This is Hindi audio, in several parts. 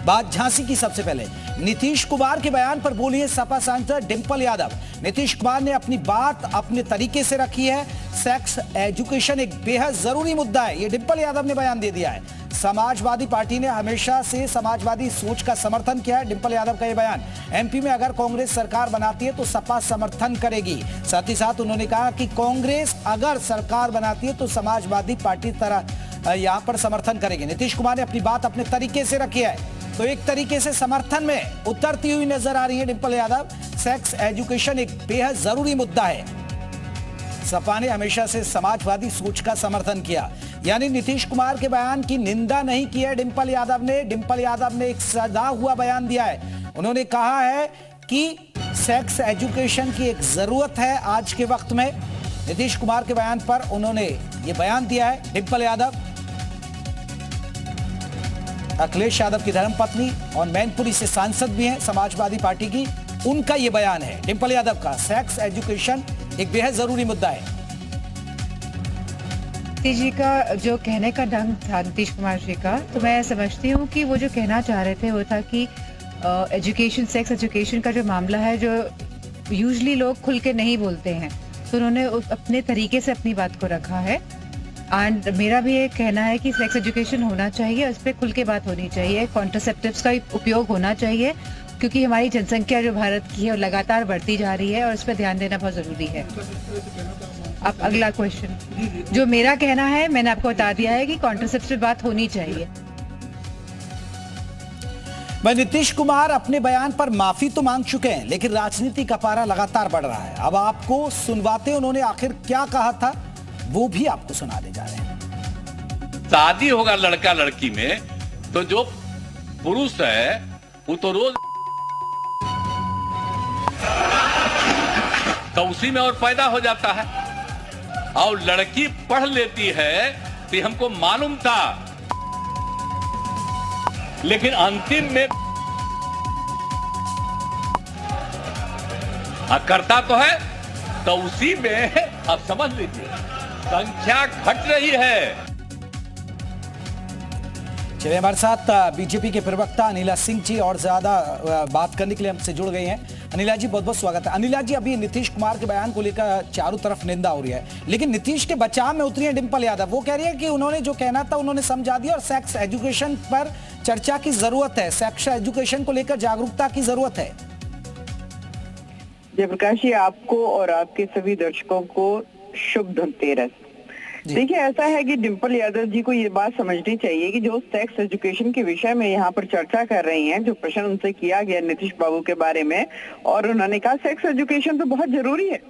बात झांसी की। सबसे पहले नीतीश कुमार के बयान पर बोली है सपा सांसद डिंपल यादव। नीतीश कुमार ने अपनी बात अपने तरीके से रखी है। सेक्स एजुकेशन एक बेहद जरूरी मुद्दा है, ये डिंपल यादव ने बयान दे दिया है। समाजवादी पार्टी ने हमेशा से समाजवादी सोच का समर्थन किया है, डिंपल यादव का यह बयान। एमपी में अगर कांग्रेस सरकार बनाती है तो सपा समर्थन करेगी। साथ ही साथ उन्होंने कहा कि कांग्रेस अगर सरकार बनाती है तो समाजवादी पार्टी तरह यहां पर समर्थन करेगी। नीतीश कुमार ने अपनी बात अपने तरीके से रखी है, तो एक तरीके से समर्थन में उतरती हुई नजर आ रही है डिंपल यादव। सेक्स एजुकेशन एक बेहद जरूरी मुद्दा है। सपा ने हमेशा से समाजवादी सोच का समर्थन किया, यानी नीतीश कुमार के बयान की निंदा नहीं की है डिंपल यादव ने। डिंपल यादव ने एक सदा हुआ बयान दिया है। उन्होंने कहा है कि सेक्स एजुकेशन की एक जरूरत है आज के वक्त में। नीतीश कुमार के बयान पर उन्होंने ये बयान दिया है डिंपल यादव। अखिलेश यादव की धर्मपत्नी और मैनपुरी से सांसद भी हैं समाजवादी पार्टी की, उनका ये बयान है डिंपल यादव का। सेक्स एजुकेशन एक बेहद जरूरी मुद्दा है। जी का जो कहने का ढंग था नीतीश कुमार जी का, तो मैं समझती हूँ कि वो जो कहना चाह रहे थे वो था कि एजुकेशन, सेक्स एजुकेशन का जो मामला है, जो यूजुअली लोग खुल के नहीं बोलते हैं, तो उन्होंने अपने तरीके से अपनी बात को रखा है। एंड मेरा भी ये कहना है कि सेक्स एजुकेशन होना चाहिए, उस पर खुल के बात होनी चाहिए। कॉन्ट्रासेप्टिव्स का उपयोग होना चाहिए, क्योंकि हमारी जनसंख्या जो भारत की है लगातार बढ़ती जा रही है और उस पर ध्यान देना बहुत जरूरी है। अब अगला क्वेश्चन, जो मेरा कहना है मैंने आपको बता दिया है कि कॉन्ट्रासेप्टिव बात होनी चाहिए। भाई नीतीश कुमार अपने बयान पर माफी तो मांग चुके हैं, लेकिन राजनीति का पारा लगातार बढ़ रहा है। अब आपको सुनवाते उन्होंने आखिर क्या कहा था वो भी आपको सुनाने जा रहे हैं। शादी होगा लड़का लड़की में तो जो पुरुष है वो तो रोज तो उसी में और पैदा हो जाता है, और लड़की पढ़ लेती है तो हमको मालूम था, लेकिन अंतिम में करता तो है, तो उसी में आप समझ लीजिए संख्या घट रही है। चलिए, हमारे साथ बीजेपी के प्रवक्ता अनिला सिंह जी और ज्यादा बात करने के लिए हमसे जुड़ गए हैं। अनिला जी, बहुत बहुत स्वागत है। अनिला जी, अभी नीतीश कुमार के बयान को लेकर चारों तरफ निंदा हो रही है, लेकिन नीतीश के बचाव में उतरी है डिंपल यादव। वो कह रही है कि उन्होंने जो कहना था उन्होंने समझा दिया और सेक्स एजुकेशन पर चर्चा की जरूरत है, सेक्स एजुकेशन को लेकर जागरूकता की जरूरत है। जयप्रकाश जी, आपको और आपके सभी दर्शकों को शुभ धनतेरस। देखिए, ऐसा है कि डिंपल यादव जी को ये बात समझनी चाहिए कि जो सेक्स एजुकेशन के विषय में यहाँ पर चर्चा कर रही हैं, जो प्रश्न उनसे किया गया नीतीश बाबू के बारे में, और उन्होंने कहा सेक्स एजुकेशन तो बहुत जरूरी है।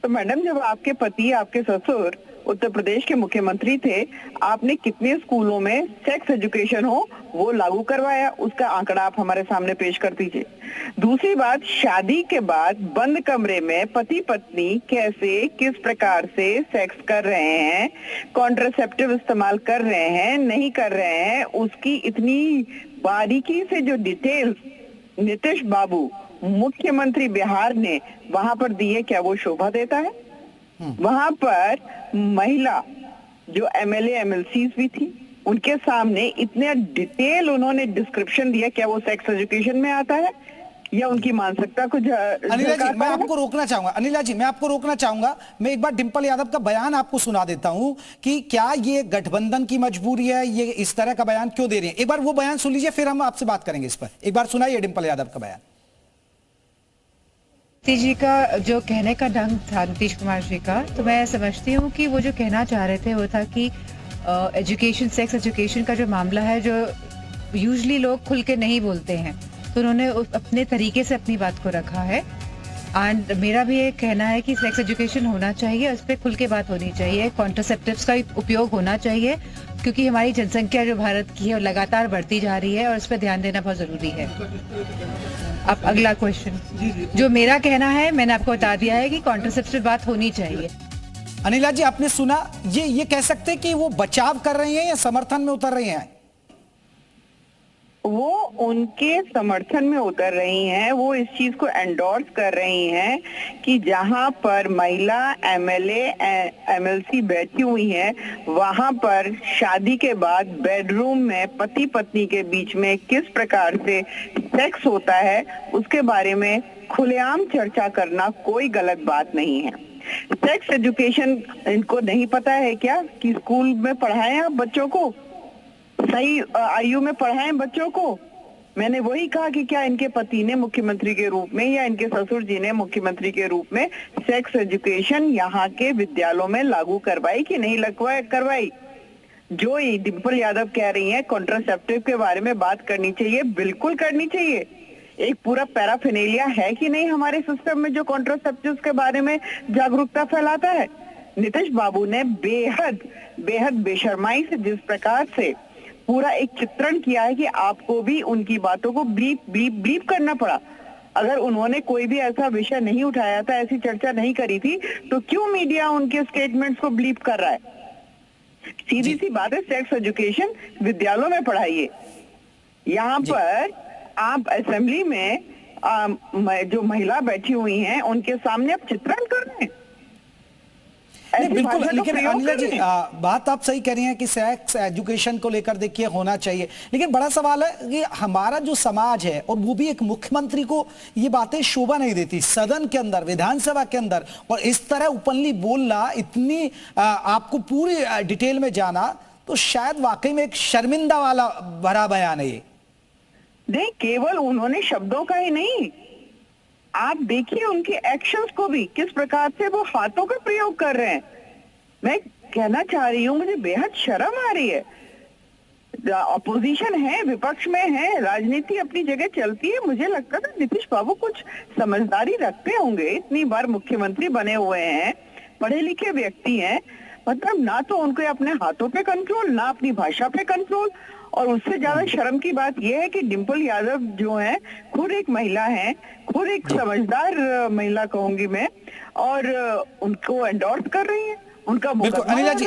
तो मैडम, जब आपके पति, आपके ससुर उत्तर प्रदेश के मुख्यमंत्री थे, आपने कितने स्कूलों में सेक्स एजुकेशन हो वो लागू करवाया, उसका आंकड़ा आप हमारे सामने पेश कर दीजिए। दूसरी बात, शादी के बाद बंद कमरे में पति पत्नी कैसे, किस प्रकार से सेक्स कर रहे हैं, कॉन्ट्रासेप्टिव इस्तेमाल कर रहे हैं, नहीं कर रहे हैं, उसकी इतनी बारीकी से जो डिटेल्स नीतीश बाबू मुख्यमंत्री बिहार ने वहां पर दी है, क्या वो शोभा देता है? वहां पर महिला जो एमएलए एमएलसीज भी थी, उनके सामने इतने डिटेल उन्होंने डिस्क्रिप्शन दिया, क्या वो सेक्स एजुकेशन में आता है या उनकी मानसिकता को? अनिला जी, मैं आपको रोकना चाहूंगा। अनिला जी, मैं आपको रोकना चाहूंगा। मैं एक बार डिंपल यादव का बयान आपको सुना देता हूं कि क्या ये गठबंधन की मजबूरी है, ये इस तरह का बयान क्यों दे रही है। एक बार वो बयान सुन लीजिए, फिर हम आपसे बात करेंगे इस पर। एक बार सुनाइए डिंपल यादव का बयान। जी का जो कहने का ढंग था नीतीश कुमार जी का, तो मैं समझती हूँ कि वो जो कहना चाह रहे थे वो था कि एजुकेशन, सेक्स एजुकेशन का जो मामला है, जो यूजुअली लोग खुल के नहीं बोलते हैं, तो उन्होंने अपने तरीके से अपनी बात को रखा है। एंड मेरा भी ये कहना है कि सेक्स एजुकेशन होना चाहिए, उस पर खुल के बात होनी चाहिए। कॉन्ट्रासेप्टिव्स का उपयोग होना चाहिए, क्योंकि हमारी जनसंख्या जो भारत की है लगातार बढ़ती जा रही है और उस पर ध्यान देना बहुत जरूरी है। अब अगला क्वेश्चन, जो मेरा कहना है मैंने आपको बता दिया है कि कॉन्ट्रासेप्टिव बात होनी चाहिए। अनिला जी, आपने सुना, ये कह सकते हैं कि वो बचाव कर रही हैं या समर्थन में उतर रही हैं? वो उनके समर्थन में उतर रही हैं, वो इस चीज को एंडोर्स कर रही हैं कि जहां पर महिला एमएलए एमएलसी बैठी हुई हैं, वहां पर शादी के बाद बेडरूम में पति पत्नी के बीच में किस प्रकार से सेक्स होता है उसके बारे में खुलेआम चर्चा करना कोई गलत बात नहीं है। सेक्स एजुकेशन इनको नहीं पता है क्या कि स्कूल में पढ़ाएं आप बच्चों को, सही आयु में पढ़ाएं बच्चों को। मैंने वही कहा कि क्या इनके पति ने मुख्यमंत्री के रूप में या इनके ससुर जी ने मुख्यमंत्री के रूप में सेक्स एजुकेशन यहाँ के विद्यालयों में लागू करवाई कि नहीं करवाई। जो ये डिम्पल यादव कह रही हैं कॉन्ट्रासेप्टिव के बारे में बात करनी चाहिए, बिल्कुल करनी चाहिए। एक पूरा पैराफिनेलिया है कि नहीं हमारे सिस्टम में जो कॉन्ट्रासेप्टिव के बारे में जागरूकता फैलाता है। नीतीश बाबू ने बेहद बेशर्माई से जिस प्रकार से पूरा एक चित्रण किया है कि आपको भी उनकी बातों को ब्लीप करना पड़ा। अगर उन्होंने कोई भी ऐसा विषय नहीं उठाया था, ऐसी चर्चा नहीं करी थी, तो क्यों मीडिया उनके स्टेटमेंट्स को ब्लीप कर रहा है? सीधी सी बात है, सेक्स एजुकेशन विद्यालयों में पढ़ाइए। यहाँ पर आप असेंबली में जो महिला बैठी हुई हैं उनके सामने आप चित्रण कर रहे हैं। नहीं, बिल्कुल, लेकिन अनिला जी बात आप सही कह रही हैं कि सेक्स एजुकेशन को लेकर देखिए होना चाहिए, लेकिन बड़ा सवाल है कि हमारा जो समाज है और वो भी एक मुख्यमंत्री को ये बातें शोभा नहीं देती सदन के अंदर, विधानसभा के अंदर, और इस तरह ओपनली बोलना, इतनी आपको पूरी डिटेल में जाना, तो शायद वाकई में एक शर्मिंदा वाला भरा बयान है ये। नहीं, केवल उन्होंने शब्दों का ही नहीं, आप देखिए उनके एक्शंस को भी, किस प्रकार से वो हाथों का प्रयोग कर रहे हैं। मैं कहना चाह रही हूँ, मुझे बेहद शर्म आ रही है। अपोजिशन है, विपक्ष में है, राजनीति अपनी जगह चलती है। मुझे लगता था नीतीश बाबू कुछ समझदारी रखते होंगे, इतनी बार मुख्यमंत्री बने हुए हैं, पढ़े लिखे व्यक्ति हैं, मतलब ना तो उनको अपने हाथों पे कंट्रोल, ना अपनी भाषा पे कंट्रोल। और उससे ज्यादा शर्म की बात यह है कि डिम्पल यादव जो है खुद एक महिला है, खुद एक समझदार महिला कहूंगी मैं, और उनको एंडोर्स कर रही है, उनका बिल्कुल।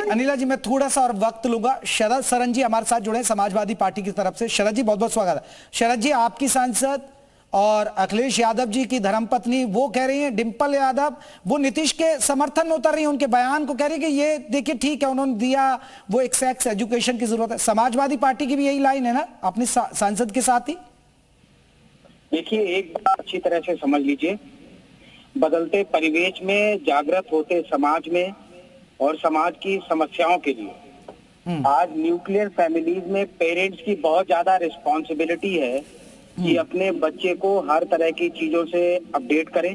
अनिला जी मैं थोड़ा सा और वक्त लूंगा। शरद सरन जी हमारे साथ जुड़े समाजवादी पार्टी की तरफ से। शरद जी बहुत बहुत स्वागत है। शरद जी, आपकी सांसद और अखिलेश यादव जी की धर्मपत्नी वो कह रही हैं, डिम्पल यादव वो नीतीश के समर्थन में उतर रही है, उनके बयान को कह रही है कि ये देखिए ठीक है उन्होंने दिया, वो एक सेक्स एजुकेशन की जरूरत है। समाजवादी पार्टी की भी यही लाइन है ना अपनी सांसद के साथ ही? देखिए, एक बात अच्छी तरह से समझ लीजिए, बदलते परिवेश में, जागृत होते समाज में और समाज की समस्याओं के लिए आज न्यूक्लियर फैमिलीज में पेरेंट्स की बहुत ज्यादा रिस्पॉन्सिबिलिटी है कि अपने बच्चे को हर तरह की चीजों से अपडेट करें।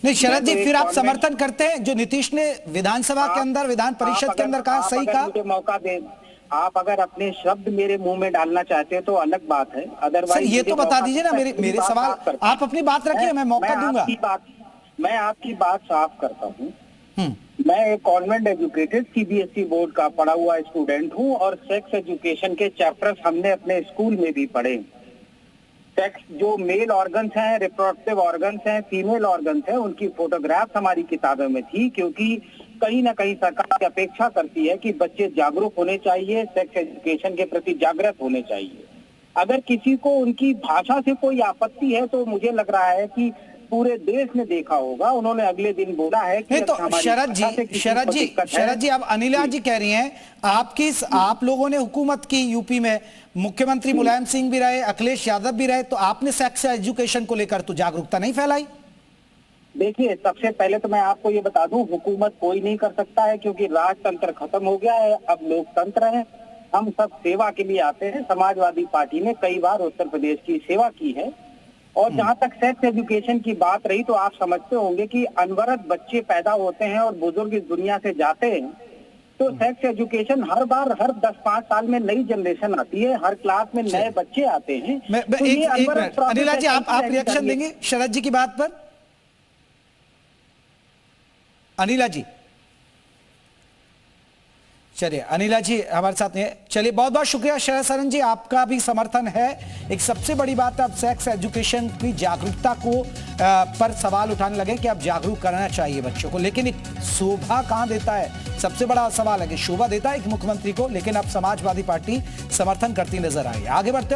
नहीं शरद जी, फिर आप समर्थन करते हैं जो नीतीश ने विधानसभा के अंदर, विधान परिषद के अंदर कहा? सही कहा। मुझे मौका दें, आप अगर अपने शब्द मेरे मुंह में डालना चाहते हैं तो अलग बात है, अदरवाइज ये तो बता दीजिए ना, मेरे सवाल आप अपनी बात रखिए, मैं मौका दूंगा। मैं आपकी बात साफ करता हूँ। मैं एक कॉन्वेंट एजुकेटेड सीबीएसई बोर्ड का पढ़ा हुआ स्टूडेंट हूँ और सेक्स एजुकेशन के चैप्टर्स हमने अपने स्कूल में भी पढ़े। सेक्स जो मेल ऑर्गन्स हैं, रिप्रोडक्टिव ऑर्गन्स हैं, फीमेल ऑर्गन्स हैं, उनकी फोटोग्राफ्स हमारी किताबों में थी, क्योंकि कहीं ना कहीं सरकार अपेक्षा करती है कि बच्चे जागरूक होने चाहिए, सेक्स एजुकेशन के प्रति जागृत होने चाहिए। अगर किसी को उनकी भाषा से कोई आपत्ति है तो मुझे लग रहा है कि पूरे देश ने देखा होगा, उन्होंने अगले दिन बोला है कि नहीं तो शरद जी अब अनिला जी कह रही हैं आप लोगों ने हुकूमत की यूपी में, मुख्यमंत्री मुलायम सिंह भी रहे, अखिलेश यादव भी रहे, तो आपने सेक्स एजुकेशन को लेकर तो जागरूकता नहीं फैलाई? देखिए, सबसे पहले तो मैं आपको ये बता दूं, हुकूमत कोई नहीं कर सकता है क्योंकि राजतंत्र खत्म हो गया है, अब लोकतंत्र है। हम सब सेवा के लिए आते हैं। समाजवादी पार्टी ने कई बार उत्तर प्रदेश की सेवा की है। और जहां तक सेक्स एजुकेशन की बात रही तो आप समझते होंगे कि अनवरत बच्चे पैदा होते हैं और बुजुर्ग इस दुनिया से जाते हैं, तो सेक्स एजुकेशन हर बार हर 10-5 साल में नई जनरेशन आती है, हर क्लास में नए बच्चे आते हैं। तो एक मिनट अनिला जी, आप रिएक्शन देंगे शरद जी की बात पर? अनिला जी, चलिए अनिला जी हमारे साथ नहीं है। चलिए बहुत बहुत शुक्रिया शरद सरन जी, आपका भी समर्थन है। एक सबसे बड़ी बात है अब सेक्स एजुकेशन की जागरूकता को पर सवाल उठाने लगे कि अब जागरूक करना चाहिए बच्चों को, लेकिन एक शोभा कहां देता है? सबसे बड़ा सवाल है कि शोभा देता है एक मुख्यमंत्री को, लेकिन अब समाजवादी पार्टी समर्थन करती नजर आई। आगे बढ़ते और